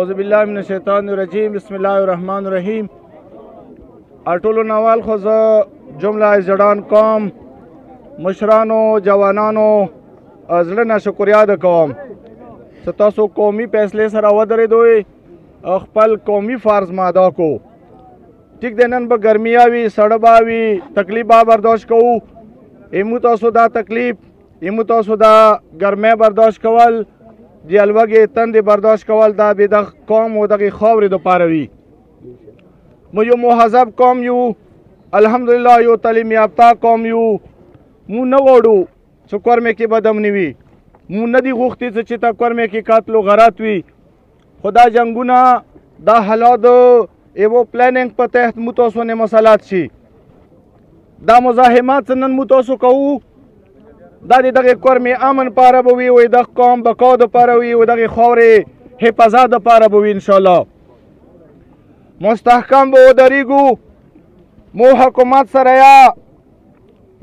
اعوذ بالله من الشیطان الرجیم بسم الله الرحمن الرحیم. ټولو نوال خو زه جمله زړان قوم مشرانو جوانانو زړه نه شکریا ده کوم چې تاسو قومي فیصلې سره ودرېدوئ، خپل قومي فرض ما ادا کو. ټیک دی، نن به ګرمیا وي، سړه به وي، تکلیف به برداشت کوو. ایمو تاسو دا تکلیف، ایمو تاسو دا ګرمۍ برداشت کول، د الوږې تندې برداشت کول، دا بې دغه قوم و دغې خاورې دپاره وي. موږ یو مهذب قوم یو، الحمدلله یو تعلیم یافته قوم یو. مو نه غواړو چې کورمې کې به دم نه وي، مو نه دي غوښتي چې تا کورمې کې قتل و غارت وي. خو دا جنګونه، دا حالات یو پلانینګ په تحت مو تاسو نه مسلط شي. دا مزاحمات نن مو تاسو کوو، دا د دغې کورمې امن پاره به وي، و دغه قوم بقا دپاره وي، و دغې خاورې حفاظت دپاره به وي. انشاءالله مستحکم به ودرېږو. مو حکومت سره یا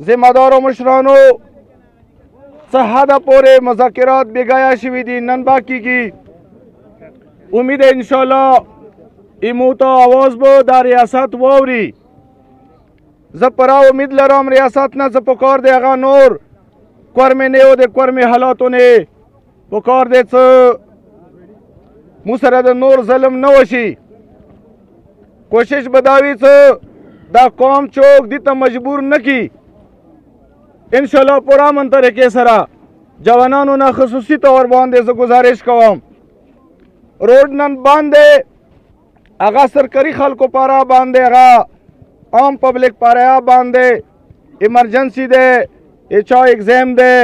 ذمهدارو مشرانو څه حده پورې مذاکرات بېګایه شوي دي، نن با کېږي. امید انشاءالله ایمو ته آواز به دا ریاست واوري. زه پوره امید لرم ریاست نه څه پکار دی هغه نور کورمې نه و د کورمې حالاتو نه پکار دی څه مو سره د نور ظلم نه وشي. کوشش به دا وي څه دا قوم څوک دې ته مجبور نه کړي. انشاءالله پوره امن طریقې سره جوانانو نه خصوصي طور باندې زه ګزارش کوم. روډ نن بند دی، هغه سرکاري خلکو پاره باندې، هغه عام پبلک پاره باندې ایمرجنسی دی، چا ایگزام دی،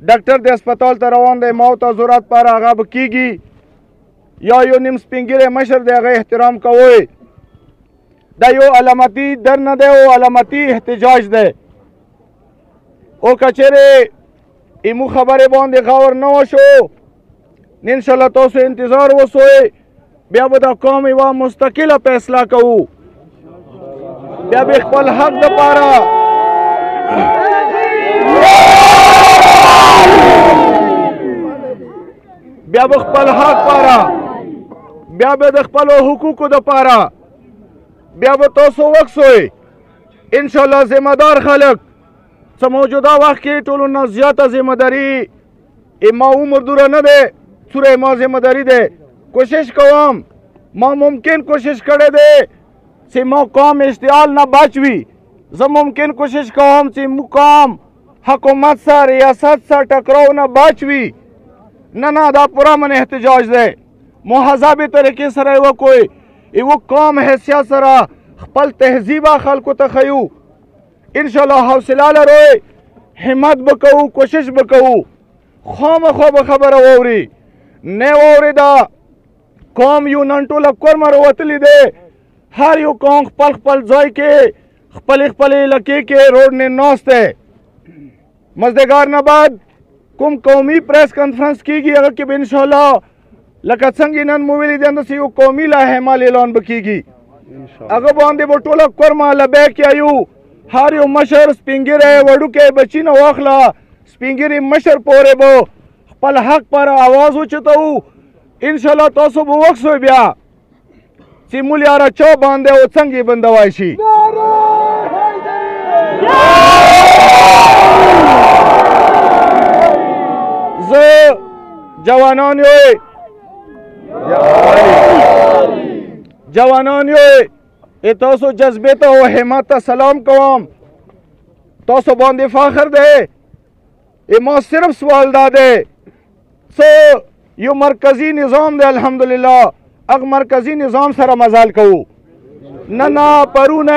ډاکټر د هسپتال ته روان دی، ما ته ضرورت پاره هغه به کېږي. یا یو نیم سپین مشر دی، هغه احترام کوئ. دا یو علامتي در نه دی او علامتي احتجاج دی. او که چیرې ایمو خبرې باندې غور نه وشو، انشاءالله تاسو انتظار وسوئ، بیا به دا قوم یوه مستقله فیصله کوو. بیا به خپل حق دپاره بیا به خپل حق پاره، بیا به د خپلو حقوقو دپاره بیا به تاسو وکسوئ. انشاءالله ذمهدار خلک څه موجوده وخت کې ټولو نه زیاته ذمهداري ما عمر دوره نه دی، څوره ما ذمهداري دی. کوشش کوم، ما ممکن کوشش کړی دی چې ما قوم اشتعال نه بچ وي. زه ممکن کوشش کوم چې مو قوم حکومت سره ریاست سره ټکراو نه بچ وي. نه دا پوره من احتجاج دی. مهذبې طریقې سره یې وکړئ، یوه قوم حیثیت سره خپل تهذیبه خلکو ته ښیو. انشاءالله حوصله لرئ، همت به کوو، کوشش به کوو. خامخا به خبره واوري، نه واورېده. قوم یو نن ټوله کورمه راوتلي دی، هر یو قوم خپل خپل ځای کې خپلې خپلې علاقې کې روډ نه ناست دی. مازدیګر نه بعد کوم قومي پریس کانفرنس کېږي، هغه کې به انشاءالله لکه څنګه نن مو ویلي دي همداسې یو قومي لاحمال اعلان به کېږي. هغه باندې به ټوله کورمه لبیک یایو. هر یو مشر سپین ږیری وړوکی بچي نه واخله، سپین ږیري مشر پورې به خپل حق پر آواز اوچتوو. انشاءالله تاسو به وکسوئ بیا چې مول یاره چا باندې او څنګه یې بندوای شي. زه جوانان یوئ تاسو جذبې ته او همت ته سلام کوم. تاسو باندې فخر دی. ما صرف سوال دا دی څه یو مرکزی نظام دی، الحمدلله هغه مرکزی نظام سره مزال کوو. نه پرونه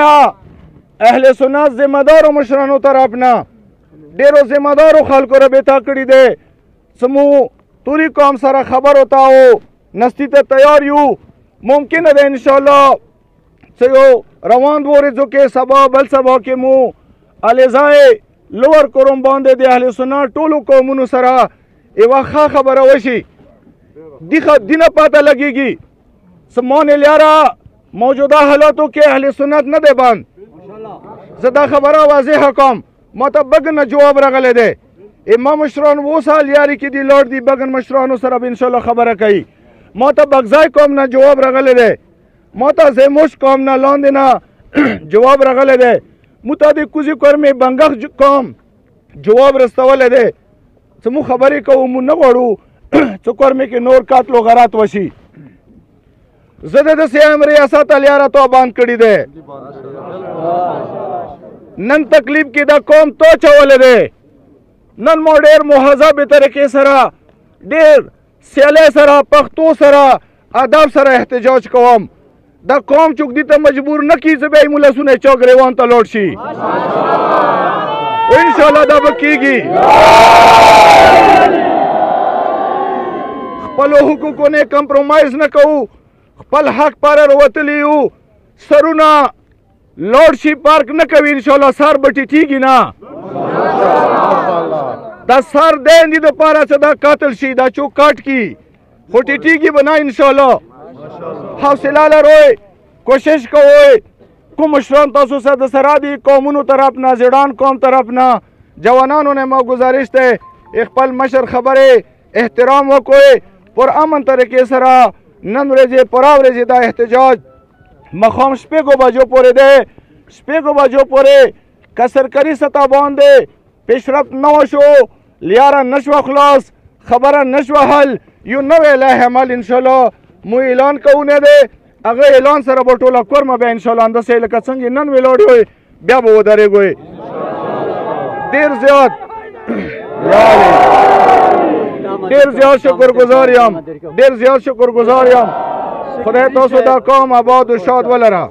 اهل سنت ذمهدارو مشرانو طرف نه ډېرو ذمهدارو خلکو رابطه کړې دی. څه ټولې قوم سره خبرو ته او نستي ته تیار یو. ممکنه ده انشاءالله څه یو روان ورځو کې سبا بل سبا کې مو الیزای لوړ کوروم باندې د اهل سنت ټولو قومونو سره یوه ښه خبره وشي. دینه پاته لګېږي سمان لیاره موجوده حالاتو کې اهل سنت نه دی بند. زه دا خبره واضحه کوم، ما ته بګن نه جواب راغلی دی. ما مشران 2 سال یاري کې دي لوړ دي، بګن مشرانو سره به انشاءالله خبره کوي. ما ته بغزای قوم نه جواب راغلی دی، ما ته زیموش قوم نه لاندې نه جواب راغلی دی، مو ته د کوزي کورمې بنګښ قوم جواب رسولی دی. څه مو خبرې کوو، مو نه غواړو څه کورمې کې نور قتل و غارات وشي. زه د داسې یم ریاست الیاره تو بند کړي دی. نن تکلیف کې دا قوم تو چولی دی. نن مو ډېر مهذبې طریقې سره ډېر سیالۍ سره پښتو سره ادب سره احتجاج کوم. دا قوم چوکدي ته مجبور نه کړي چې بیا یې مو لاسونه چوک ګریوان ته لوټ شي. انشاءالله دا به کېږي. خپلو حقوقو نه کمپرومایز نه کوو، خپل حق پاره راوتلي یو. سرونه لوډ شي پارک نه کوي، انشاءالله سر به ټیټېږي نه. دا سر دی دپاره چې دا قتل شي، دا چوک کاټ کي، خو ټیټېږي به نه انشاءالله. حوصله لروئ، کوشش کوئ. کوم مشران تاسو سره د سره دي، قومونو طرف نه، زیړان قوم طرف نه، جوانانو نه ما گزارش دی خپل مشر خبرې احترام وکړئ. پر امن طریقې سره نن ورځې پوره ورځې دا احتجاج ماښام شپږو بجو پورې دی. شپږو بجو پورې که سرکاري سطح باندې پیشرفت نه وشو، لیاره نه شوه خلاص، خبره نه شوه حل، یو نوی لایحه عمل انشاءالله مو اعلان کوونه دی. هغه اعلان سره به ټوله کورمه بیا انشاءالله همداسې لکه څنګه نن ولاړ وئ بیا به ودرېږئ. ډېر زیات ډېر زیات شکرګزار یم، ډېر زیات شکرګزار یم. خدای تاسو دا قوم آباد و شاد ولره.